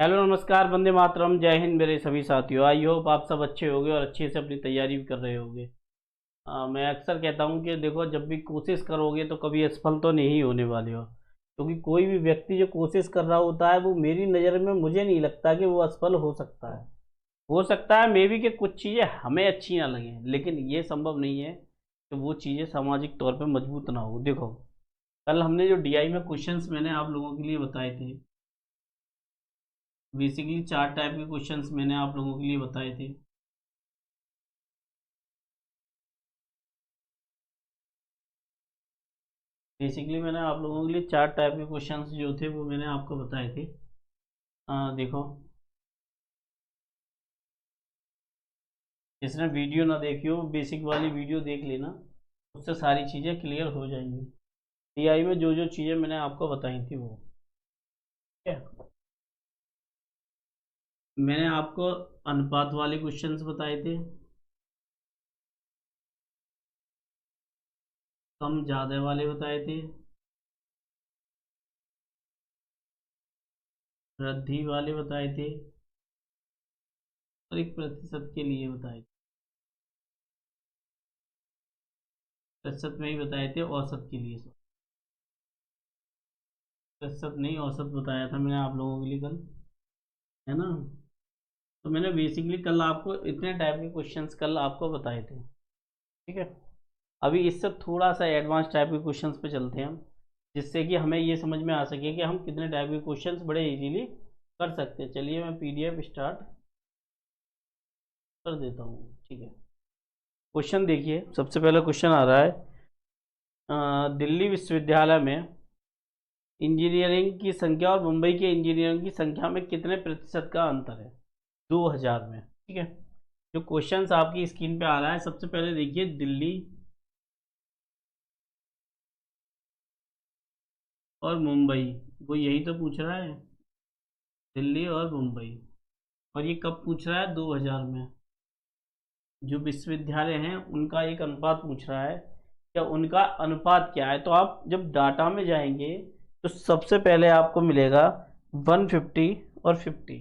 Hello नमस्कार, वंदे मातरम, जय हिंद मेरे सभी साथियों। आई होप आप सब अच्छे होंगे और अच्छे से अपनी तैयारी भी कर रहे होंगे। मैं अक्सर कहता हूँ कि देखो, जब भी कोशिश करोगे तो कभी असफल तो नहीं होने वाले हो, क्योंकि कोई भी व्यक्ति जो कोशिश कर रहा होता है वो मेरी नज़र में मुझे नहीं लगता कि वो असफल हो सकता है। हो सकता है मे बी कि कुछ चीज़ें हमें अच्छी ना लगें, लेकिन ये संभव नहीं है कि वो चीज़ें सामाजिक तौर पर मजबूत ना हो। देखो, कल हमने जो डीआई में क्वेश्चंस मैंने आप लोगों के लिए बताए थे, बेसिकली 4 टाइप के क्वेश्चंस मैंने आप लोगों के लिए बताए थे। बेसिकली मैंने आप लोगों के लिए 4 टाइप के क्वेश्चंस जो थे वो मैंने आपको बताए थे। देखो, जिसने वीडियो ना देखी हो, बेसिक वाली वीडियो देख लेना, उससे सारी चीज़ें क्लियर हो जाएंगी। टीआई में जो जो चीज़ें मैंने आपको बताई थी वो, ठीक है। मैंने आपको अनुपात वाले क्वेश्चंस बताए थे, कम ज़्यादा वाले बताए थे, वृद्धि वाले बताए थे, और 1% के लिए बताए थे। प्रतिशत में ही बताए थे, औसत के लिए सब। प्रतिशत नहीं, औसत बताया था मैंने आप लोगों के लिए कल, है ना। तो मैंने बेसिकली कल आपको इतने टाइप के क्वेश्चंस कल आपको बताए थे, ठीक है। अभी इससे थोड़ा सा एडवांस टाइप के क्वेश्चंस पे चलते हैं हम, जिससे कि हमें ये समझ में आ सके कि हम कितने टाइप के क्वेश्चंस बड़े इजीली कर सकते हैं। चलिए मैं पीडीएफ स्टार्ट कर देता हूँ, ठीक है। क्वेश्चन देखिए, सबसे पहला क्वेश्चन आ रहा है, दिल्ली विश्वविद्यालय में इंजीनियरिंग की संख्या और मुंबई के इंजीनियरिंग की संख्या में कितने प्रतिशत का अंतर है 2000 में, ठीक है। जो क्वेश्चंस आपकी स्क्रीन पे आ रहा है, सबसे पहले देखिए, दिल्ली और मुंबई, वो यही तो पूछ रहा है, दिल्ली और मुंबई। और ये कब पूछ रहा है? 2000 में। जो विश्वविद्यालय हैं उनका एक अनुपात पूछ रहा है, क्या उनका अनुपात क्या है। तो आप जब डाटा में जाएंगे तो सबसे पहले आपको मिलेगा 150 और 50।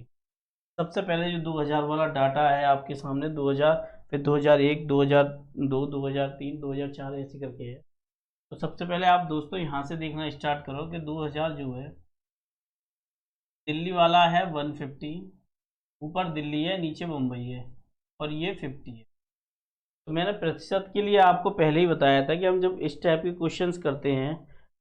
सबसे पहले जो 2000 वाला डाटा है आपके सामने, 2000, फिर 2001, 2002, 2003, 2004 ऐसे करके है। तो सबसे पहले आप दोस्तों यहाँ से देखना स्टार्ट करो कि 2000 जो है, दिल्ली वाला है 150, ऊपर दिल्ली है, नीचे मुंबई है, और ये 50 है। तो मैंने प्रतिशत के लिए आपको पहले ही बताया था कि हम जब इस टाइप के क्वेश्चंस करते हैं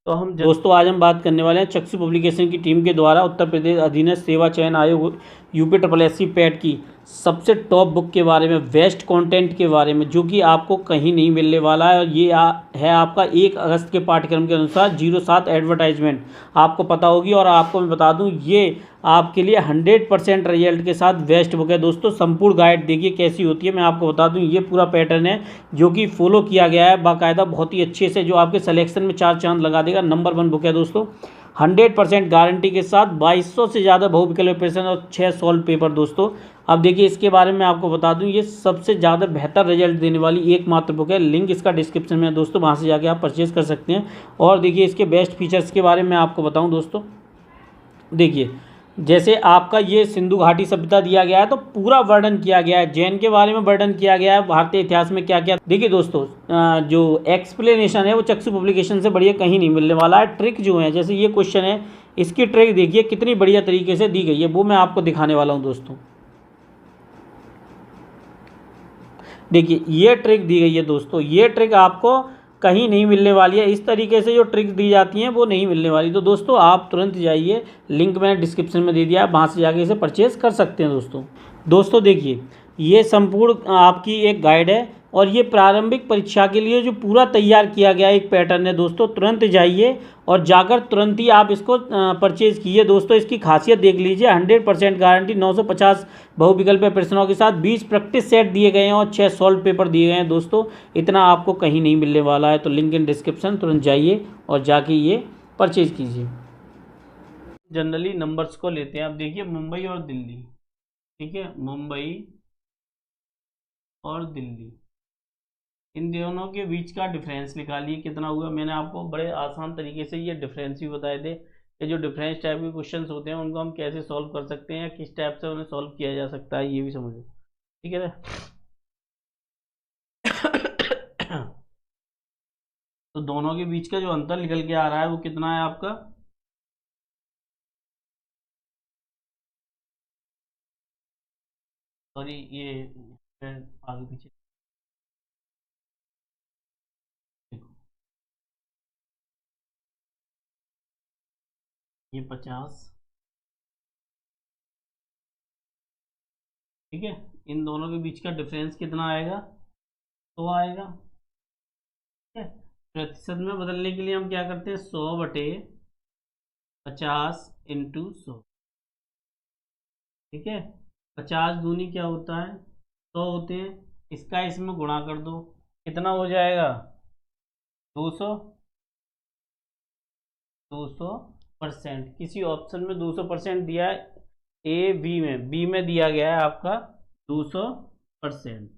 तो हम दोस्तों, आज हम बात करने वाले हैं चक्षु पब्लिकेशन की टीम के द्वारा उत्तर प्रदेश अधीनस्थ सेवा चयन आयोग यूपी पैट की सबसे टॉप बुक के बारे में, बेस्ट कंटेंट के बारे में, जो कि आपको कहीं नहीं मिलने वाला है। और ये है आपका 1 अगस्त के पाठ्यक्रम के अनुसार 07 एडवर्टाइजमेंट, आपको पता होगी। और आपको मैं बता दूं, ये आपके लिए 100% रिजल्ट के साथ बेस्ट बुक है दोस्तों। संपूर्ण गाइड देखिए कैसी होती है, मैं आपको बता दूं, ये पूरा पैटर्न है जो कि फॉलो किया गया है बाकायदा, बहुत ही अच्छे से, जो आपके सिलेक्शन में 4 चांद लगा देगा। नंबर 1 बुक है दोस्तों, 100% गारंटी के साथ, 2200 से ज़्यादा बहुविकल्प प्रश्न और 6 सॉल्व पेपर दोस्तों। अब देखिए, इसके बारे में आपको बता दूं, ये सबसे ज़्यादा बेहतर रिजल्ट देने वाली एकमात्र बुक है। लिंक इसका डिस्क्रिप्शन में है दोस्तों, वहाँ से जाके आप परचेज़ कर सकते हैं। और देखिए, इसके बेस्ट फीचर्स के बारे में आपको बताऊं दोस्तों, देखिए, जैसे आपका ये सिंधु घाटी सभ्यता दिया गया है तो पूरा वर्णन किया गया है, जैन के बारे में वर्णन किया गया है, भारतीय इतिहास में क्या क्या। देखिए दोस्तों, जो एक्सप्लेनेशन है वो चक्षु पब्लिकेशन से बढ़िया कहीं नहीं मिलने वाला है। ट्रिक जो है, जैसे ये क्वेश्चन है, इसकी ट्रिक देखिए कितनी बढ़िया तरीके से दी गई है, वो मैं आपको दिखाने वाला हूँ दोस्तों। देखिए, ये ट्रिक दी गई है दोस्तों, ये ट्रिक आपको कहीं नहीं मिलने वाली है। इस तरीके से जो ट्रिक दी जाती हैं वो नहीं मिलने वाली। तो दोस्तों, आप तुरंत जाइए, लिंक मैंने डिस्क्रिप्शन में दे दिया है, वहाँ से जाके इसे परचेज़ कर सकते हैं दोस्तों। दोस्तों देखिए, ये संपूर्ण आपकी एक गाइड है, और ये प्रारंभिक परीक्षा के लिए जो पूरा तैयार किया गया एक पैटर्न है दोस्तों। तुरंत जाइए और जाकर तुरंत ही आप इसको परचेज़ कीजिए दोस्तों। इसकी खासियत देख लीजिए, 100% गारंटी, 950 बहुविकल्प प्रश्नों के साथ 20 प्रैक्टिस सेट दिए गए हैं और 6 सॉल्व पेपर दिए गए हैं दोस्तों। इतना आपको कहीं नहीं मिलने वाला है। तो लिंक इन डिस्क्रिप्शन, तुरंत जाइए और जाके ये परचेज़ कीजिए। जनरली नंबर्स को लेते हैं। अब देखिए, मुंबई और दिल्ली, ठीक है, मुंबई और दिल्ली, इन दोनों के बीच का डिफरेंस निकालिए कितना हुआ। मैंने आपको बड़े आसान तरीके से ये डिफरेंस भी बताए थे ये जो डिफरेंस टाइप के क्वेश्चंस होते हैं उनको हम कैसे सॉल्व कर सकते हैं या किस टाइप से उन्हें सॉल्व किया जा सकता है, ये भी समझो। ठीक है ना। तो दोनों के बीच का जो अंतर निकल के आ रहा है वो कितना है आपका? सॉरी, ये आगे पीछे देखो, ये 50। ठीक है, इन दोनों के बीच का डिफरेंस कितना आएगा? 100 आएगा। ठीक है, प्रतिशत में बदलने के लिए हम क्या करते हैं? 100/50 × 100। ठीक है, 50 दूनी क्या होता है? 100 होते हैं। इसका इसमें गुणा कर दो, कितना हो जाएगा? 200। 200%। किसी ऑप्शन में 200% दिया है, ए बी में दिया गया है आपका 200%।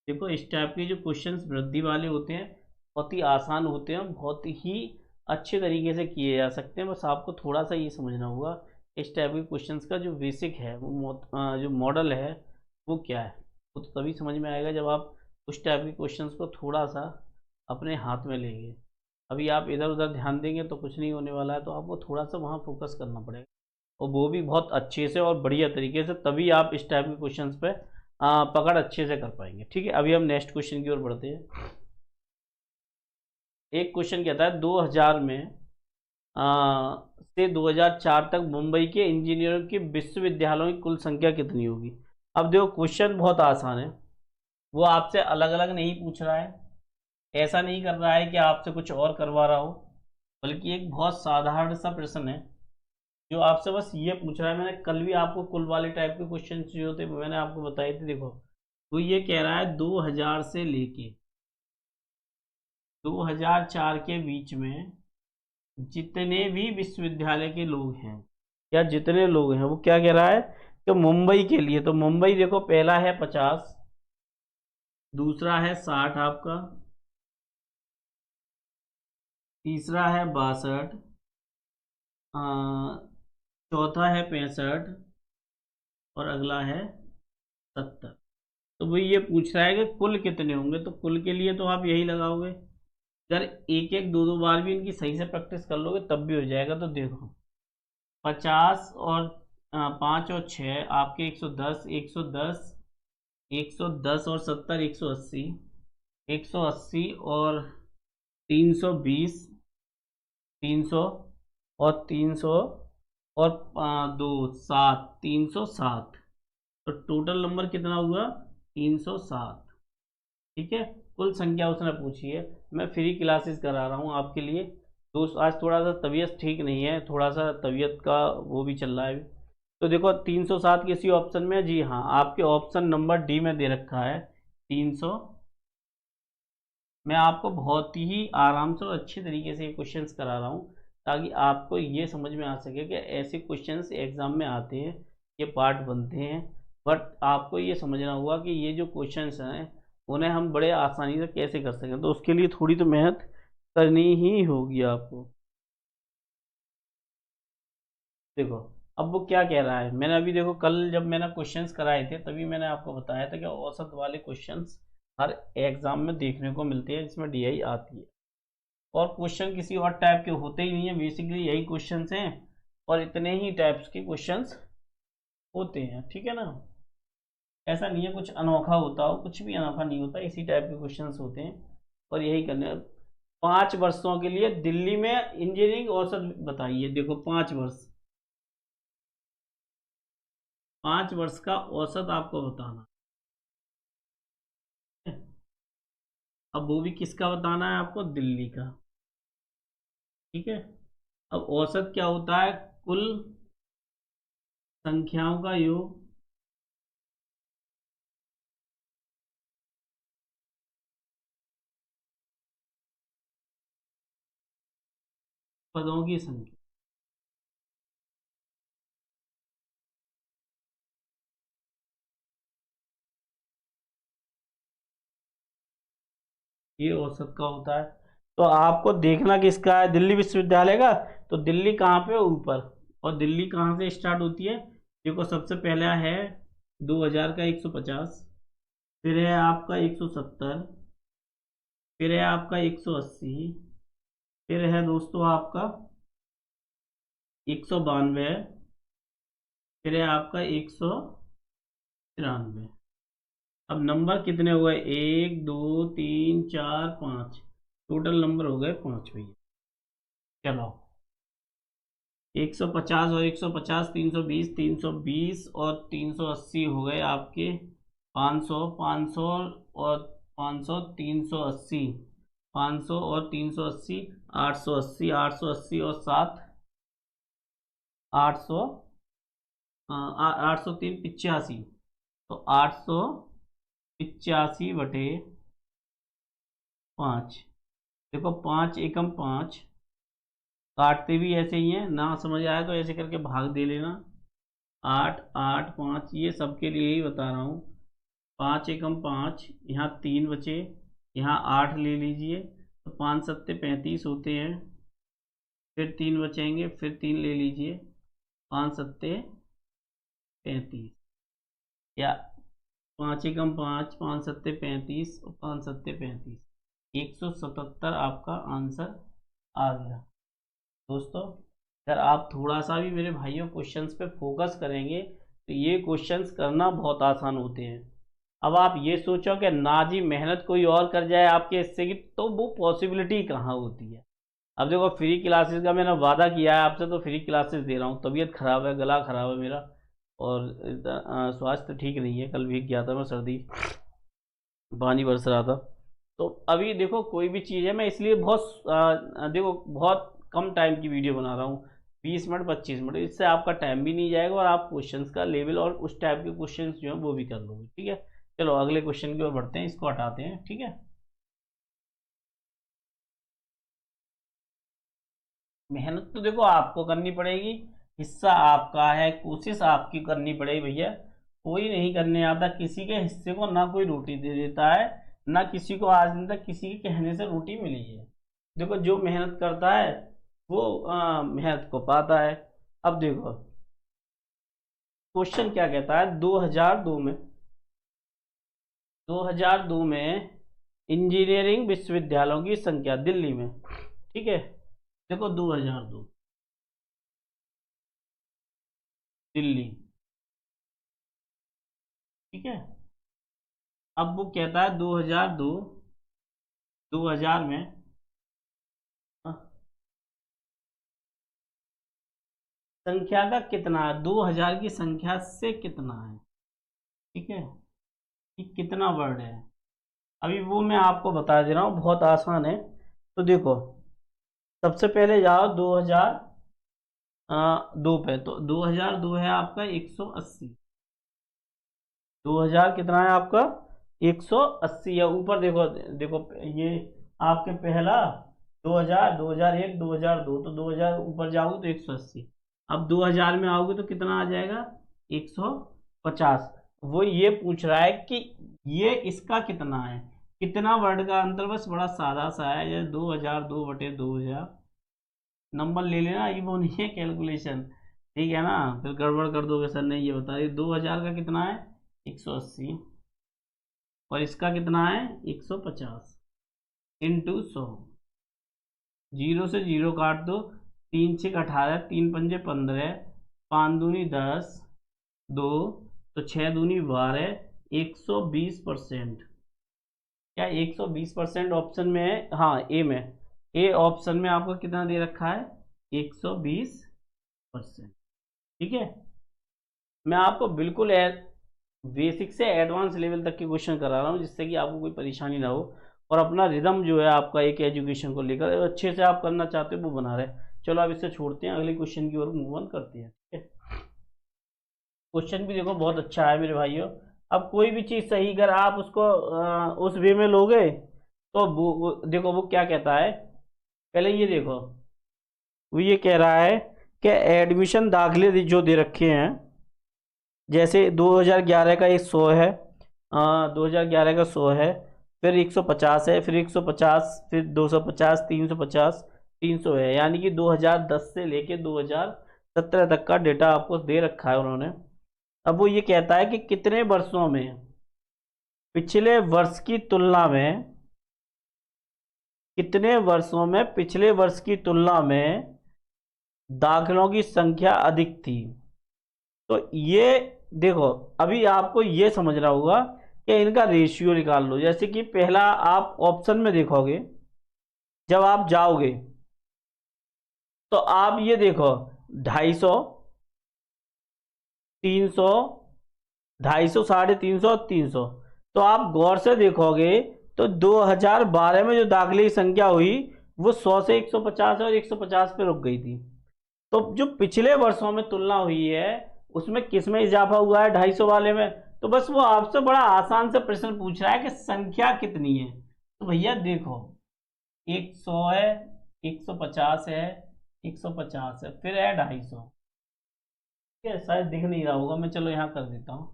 देखो, इस टाइप के जो क्वेश्चंस वृद्धि वाले होते हैं बहुत ही आसान होते हैं, बहुत ही अच्छे तरीके से किए जा सकते हैं। बस आपको थोड़ा सा ये समझना होगा इस टाइप के क्वेश्चंस का जो बेसिक है वो जो मॉडल है वो क्या है। वो तो तभी समझ में आएगा जब आप उस टाइप के क्वेश्चंस को थोड़ा सा अपने हाथ में लेंगे। अभी आप इधर उधर ध्यान देंगे तो कुछ नहीं होने वाला है, तो आपको थोड़ा सा वहाँ फोकस करना पड़ेगा, और वो भी बहुत अच्छे से और बढ़िया तरीके से, तभी आप इस टाइप के क्वेश्चंस पे पकड़ अच्छे से कर पाएंगे। ठीक है, अभी हम नेक्स्ट क्वेश्चन की ओर बढ़ते हैं। एक क्वेश्चन कहता है 2000 में से 2004 तक मुंबई के इंजीनियरों के विश्वविद्यालयों की कुल संख्या कितनी होगी? अब देखो, क्वेश्चन बहुत आसान है, वो आपसे अलग अलग नहीं पूछ रहा है, ऐसा नहीं कर रहा है कि आपसे कुछ और करवा रहा हो, बल्कि एक बहुत साधारण सा प्रश्न है जो आपसे बस ये पूछ रहा है। मैंने कल भी आपको कुल वाले टाइप के क्वेश्चन जो थे मैंने आपको बताए थे। देखो, वो ये कह रहा है 2000 से लेके 2004 के बीच में जितने भी विश्वविद्यालय के लोग हैं, या जितने लोग हैं, वो क्या कह रहा है कि मुंबई के लिए, तो मुंबई देखो, पहला है 50, दूसरा है 60 आपका, तीसरा है 62, चौथा है 65, और अगला है 70। तो वो ये पूछ रहा है कि कुल कितने होंगे। तो कुल के लिए तो आप यही लगाओगे, अगर एक एक दो दो बार भी इनकी सही से प्रैक्टिस कर लोगे तब भी हो जाएगा। तो देखो, 50 और 5 और 6 आपके 110, 110, 110 और 70, 180, 180 और 320, 300 और 300 और 2 7, 307। तो टोटल नंबर कितना हुआ? 307। ठीक है, कुल संख्या उसने पूछी है। मैं फ्री क्लासेस करा रहा हूँ आपके लिए। दोस्त, आज थोड़ा सा तबीयत ठीक नहीं है, थोड़ा सा तबीयत का वो भी चल रहा है अभी। तो देखो, 307 किसी ऑप्शन में है? जी हाँ, आपके ऑप्शन नंबर डी में दे रखा है 300। मैं आपको बहुत ही आराम से और अच्छे तरीके से ये क्वेश्चंस करा रहा हूँ ताकि आपको ये समझ में आ सके कि ऐसे क्वेश्चंस एग्जाम में आते हैं, ये पार्ट बनते हैं। बट आपको ये समझना होगा कि ये जो क्वेश्चंस हैं उन्हें हम बड़े आसानी से कैसे कर सकें, तो उसके लिए थोड़ी तो मेहनत करनी ही होगी आपको। देखो, अब वो क्या कह रहा है, मैंने अभी देखो कल जब मैंने क्वेश्चंस कराए थे तभी मैंने आपको बताया था कि औसत वाले क्वेश्चंस हर एग्जाम में देखने को मिलते हैं जिसमें डीआई आती है, और क्वेश्चन किसी और टाइप के होते ही नहीं है, बेसिकली यही क्वेश्चंस हैं और इतने ही टाइप्स के क्वेश्चंस होते हैं। ठीक है ना, ऐसा नहीं है कुछ अनोखा होता हो, कुछ भी अनोखा नहीं होता, इसी टाइप के क्वेश्चंस होते हैं और यही करने। 5 वर्षों के लिए दिल्ली में इंजीनियरिंग औसत बताइए। देखो, 5 वर्ष, 5 वर्ष का औसत आपको बताना है। अब वो भी किसका बताना है आपको? दिल्ली का। ठीक है, अब औसत क्या होता है? कुल संख्याओं का योग पदों की संख्या। ये औसत का होता है। तो आपको देखना किसका है, दिल्ली विश्वविद्यालय का। तो दिल्ली कहाँ पे, ऊपर। और दिल्ली कहाँ से स्टार्ट होती है, देखो सबसे पहला है 2000 का 150, फिर है आपका 170, फिर है आपका 180, फिर है दोस्तों आपका 192, फिर है आपका 193। अब नंबर कितने हो गए, 1 2 3 4 5, टोटल नंबर हो गए 5 भैया। चलो 150 और 150, 320, 320 और 380 हो गए आपके 500, 500 और 500, 380, 500 और 380, 880, 880 और 7, 800, 803 85। तो 885/5, देखो 5 एकम 5, काटते भी ऐसे ही हैं, ना समझ आया तो ऐसे करके भाग दे लेना। 8 8 5, ये सबके लिए ही बता रहा हूँ। 5 एकम 5, यहाँ 3 बचे, यहाँ 8 ले लीजिए, तो 5 सत्ते 35 होते हैं, फिर 3 बचेंगे, फिर 3 ले लीजिए, 5 सत्ते 35, या 5 एकम 5, 5 सत्ते 35 और 5 सत्ते 35, 177 आपका आंसर आ गया। दोस्तों अगर आप थोड़ा सा भी मेरे भाइयों क्वेश्चंस पे फोकस करेंगे तो ये क्वेश्चंस करना बहुत आसान होते हैं। अब आप ये सोचो कि ना जी मेहनत कोई और कर जाए आपके हिस्से की, तो वो पॉसिबिलिटी कहाँ होती है। अब देखो फ्री क्लासेस का मैंने वादा किया है आपसे, तो फ्री क्लासेस दे रहा हूँ। तबीयत खराब है, गला खराब है मेरा, और स्वास्थ्य ठीक नहीं है। कल भी गया था मैं, सर्दी पानी बरस रहा था। तो अभी देखो कोई भी चीज़ है, मैं इसलिए बहुत देखो बहुत कम टाइम की वीडियो बना रहा हूँ, 20 मिनट 25 मिनट, इससे आपका टाइम भी नहीं जाएगा और आप क्वेश्चंस का लेवल और उस टाइप के क्वेश्चंस जो है वो भी कर लोगे। ठीक है, चलो अगले क्वेश्चन की ओर बढ़ते हैं, इसको हटाते हैं। ठीक है, मेहनत तो देखो आपको करनी पड़ेगी, हिस्सा आपका है, कोशिश आपकी करनी पड़ेगी भैया। कोई नहीं करने आता, किसी के हिस्से को ना कोई रोटी दे देता है, ना किसी को आज दिन तक किसी के कहने से रोटी मिली है। देखो जो मेहनत करता है वो मेहनत को पाता है। अब देखो क्वेश्चन क्या कहता है, 2002 में इंजीनियरिंग विश्वविद्यालयों की संख्या दिल्ली में। ठीक है, देखो 2002 दिल्ली। ठीक है, अब वो कहता है 2000 में अ, संख्या का कितना है, 2000 की संख्या से कितना है। ठीक है, कि कितना वर्ड है। अभी वो मैं आपको बता दे रहा हूँ, बहुत आसान है। तो देखो सबसे पहले जाओ 2002 पे, तो 2002 है आपका 180। 2000 कितना है आपका, 180 है। ऊपर देखो, देखो ये आपके पहला 2000, 2001, 2002, तो 2000 ऊपर जाओगे तो 180। अब 2000 में आओगे तो कितना आ जाएगा, 150। वो ये पूछ रहा है कि ये इसका कितना है, कितना वर्ड का अंतर, बस बड़ा सादा सा है, जैसे 2002/2000। नंबर ले लेना, ये वो नहीं है कैलकुलेशन। ठीक है ना, फिर गड़बड़ कर दोगे, सर नहीं ये बता रही। 2000 का कितना है, 180, और इसका कितना है 150, इंटू 100। जीरो से जीरो काट दो, 3×6 = 18, 3×5 = 15, 5×2 = 10, 2, तो 6×2 = 12, 120%। क्या 120% ऑप्शन में है, हाँ ए में, ए ऑप्शन में आपको कितना दे रखा है, 120%। ठीक है, मैं आपको बिल्कुल बेसिक से एडवांस लेवल तक के क्वेश्चन करा रहा हूँ, जिससे कि आपको कोई परेशानी ना हो, और अपना रिदम जो है आपका एक एजुकेशन को लेकर अच्छे से आप करना चाहते हो वो बना रहे। चलो अब इसे छोड़ते हैं, अगले क्वेश्चन की ओर मूव ऑन करते हैं। ठीक है, क्वेश्चन भी देखो बहुत अच्छा है मेरे भाइयों। अब कोई भी चीज़ सही अगर आप उसको उस वे में लोगे तो देखो वो क्या कहता है, पहले ये देखो, वो ये कह रहा है कि एडमिशन दाखिले जो दे रखे हैं, जैसे 2011 का एक 100 है, 2011 का 100 है, फिर 150 है, फिर 150, फिर 250, 350, 300 है, यानी कि 2010 से लेके 2017 तक का डेटा आपको दे रखा है उन्होंने। अब वो ये कहता है कि कितने वर्षों में पिछले वर्ष की तुलना में, कितने वर्षों में पिछले वर्ष की तुलना में दाखिलों की संख्या अधिक थी। तो ये देखो, अभी आपको ये समझना होगा कि इनका रेशियो निकाल लो। जैसे कि पहला आप ऑप्शन में देखोगे, जब आप जाओगे तो आप ये देखो 250, 300, 250, 350 और 300। तो आप गौर से देखोगे तो 2012 में जो दाखिले की संख्या हुई वो 100 से 150 और 150 पे रुक गई थी। तो जो पिछले वर्षों में तुलना हुई है उसमें किस में इजाफा हुआ है, 250 वाले में। तो बस वो आपसे बड़ा आसान से प्रश्न पूछ रहा है कि संख्या कितनी है। तो भैया देखो, 100 है, 150 है, 150 है, फिर है 250। ठीक है, शायद दिख नहीं रहा होगा, मैं चलो यहाँ कर देता हूँ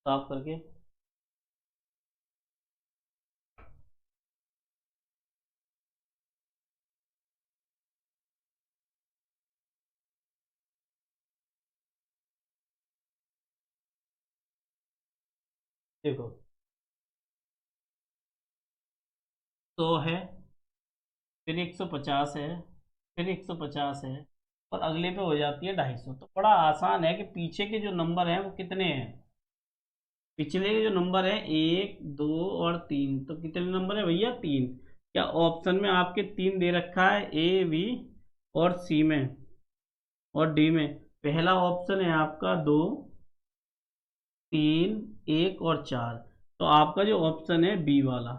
साफ करके। देखो 100 है, फिर 150 है, फिर 150 है, और अगले पे हो जाती है 250। तो बड़ा आसान है कि पीछे के जो नंबर हैं वो कितने हैं। पिछले के जो नंबर है 1, 2 और 3, तो कितने नंबर है भैया, 3। क्या ऑप्शन में आपके 3 दे रखा है, ए, बी और सी में और डी में। पहला ऑप्शन है आपका 2, 3, 1 और 4। तो आपका जो ऑप्शन है बी वाला,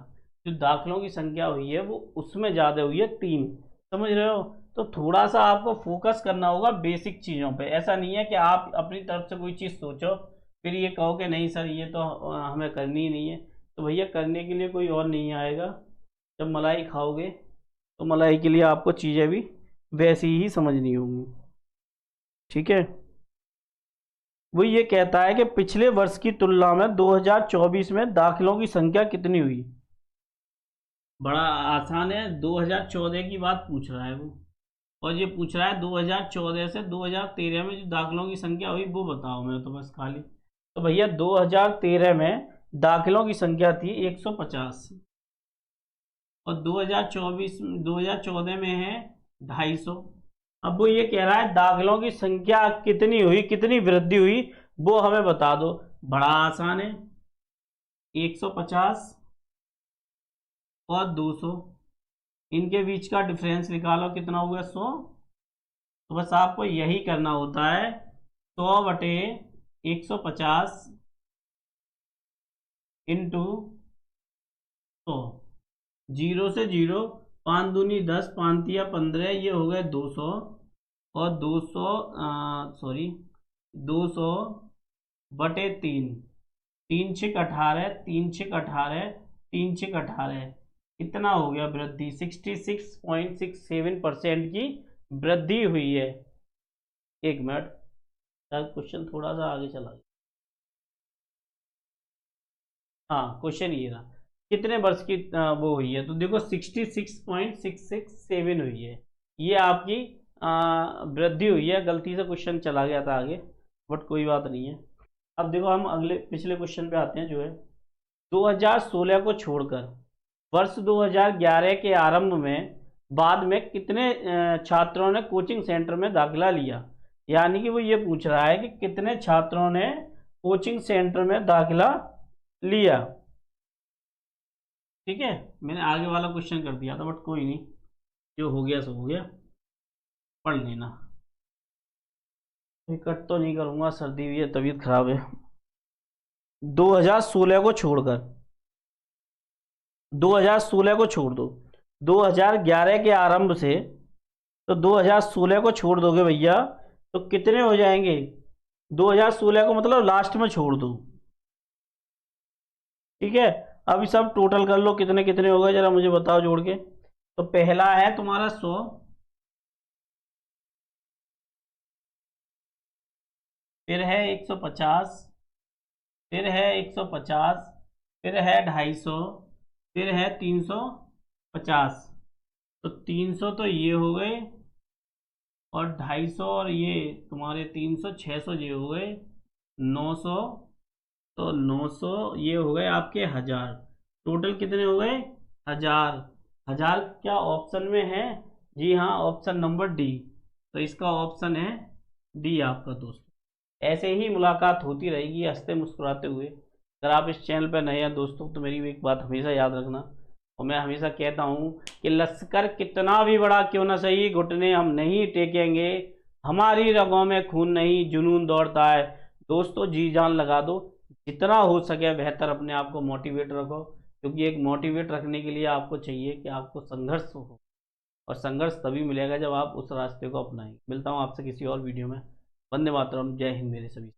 जो दाखिलों की संख्या हुई है वो उसमें ज़्यादा हुई है, 3। समझ रहे हो। तो थोड़ा सा आपको फोकस करना होगा बेसिक चीज़ों पे। ऐसा नहीं है कि आप अपनी तरफ से कोई चीज़ सोचो फिर ये कहो कि नहीं सर ये तो हमें करनी ही नहीं है। तो भैया करने के लिए कोई और नहीं आएगा। जब मलाई खाओगे तो मलाई के लिए आपको चीज़ें भी वैसी ही समझनी होंगी। ठीक है। वो ये कहता है कि पिछले वर्ष की तुलना में 2024 में दाखिलों की संख्या कितनी हुई। बड़ा आसान है, 2014 की बात पूछ रहा है वो। और ये पूछ रहा है 2014 से 2013 में जो दाखिलों की संख्या हुई वो बताओ। मैं तो बस खाली, तो भैया 2013 में दाखिलों की संख्या थी 150, और 2024 2014 में है 250। अब वो ये कह रहा है दाखिलों की संख्या कितनी हुई, कितनी वृद्धि हुई, वो हमें बता दो। बड़ा आसान है, 150 और 200, इनके बीच का डिफरेंस निकालो, कितना हुआ, 100। तो बस आपको यही करना होता है, 100/150 इंटू 100। जीरो से जीरो, 5 दूनी 10, 5 तिया 15, ये हो गए 200। और 200, सॉरी, 200/3, 3×6 = 18, 3×6 = 18, 3×6 = 18, कितना हो गया वृद्धि, 66.67% की वृद्धि हुई है। एक मिनट, शायद क्वेश्चन थोड़ा सा आगे चला गया। हाँ, क्वेश्चन ये रहा, कितने वर्ष की वो हुई है। तो देखो 66.667 हुई है, ये आपकी वृद्धि हुई है। गलती से क्वेश्चन चला गया था आगे, बट कोई बात नहीं है। अब देखो हम अगले पिछले क्वेश्चन पे आते हैं, जो है 2016 को छोड़कर वर्ष 2011 के आरंभ में बाद में कितने छात्रों ने कोचिंग सेंटर में दाखिला लिया। यानी कि वो ये पूछ रहा है कि कितने छात्रों ने कोचिंग सेंटर में दाखिला लिया। ठीक है, मैंने आगे वाला क्वेश्चन कर दिया था, बट कोई नहीं, जो हो गया सो हो गया, पढ़ लेना। कट तो नहीं करूंगा, सर्दी भी है, तबीयत खराब है। 2016 को छोड़कर, 2016 को छोड़ दो, 2011 के आरंभ से, तो 2016 को छोड़ दोगे भैया तो कितने हो जाएंगे। 2016 को मतलब लास्ट में छोड़ दो। ठीक है, अभी सब टोटल कर लो, कितने कितने हो गए जरा मुझे बताओ जोड़ के। तो पहला है तुम्हारा 100, फिर है 150, फिर है 150, फिर है 250, फिर है 350। तो 300 तो ये हो गए, और 250 और ये तुम्हारे 300, 600 ये हो गए 900। तो 900 ये हो गए आपके 1000। टोटल कितने हो गए? 1000। 1000 क्या ऑप्शन में है? जी हाँ, ऑप्शन नंबर डी। तो इसका ऑप्शन है डी आपका दोस्त। ऐसे ही मुलाकात होती रहेगी हंसते मुस्कुराते हुए। अगर आप इस चैनल पर नए हैं दोस्तों, तो मेरी एक बात हमेशा याद रखना, और मैं हमेशा कहता हूँ कि लश्कर कितना भी बड़ा क्यों ना सही, घुटने हम नहीं टेकेंगे, हमारी रगों में खून नहीं जुनून दौड़ता है। दोस्तों जी जान लगा दो, जितना हो सके बेहतर अपने आप को मोटिवेट रखो, क्योंकि एक मोटिवेट रखने के लिए आपको चाहिए कि आपको संघर्ष हो, और संघर्ष तभी मिलेगा जब आप उस रास्ते को अपनाएंगे। मिलता हूँ आपसे किसी और वीडियो में। वंदे मातरम, जय हिंद मेरे सभी।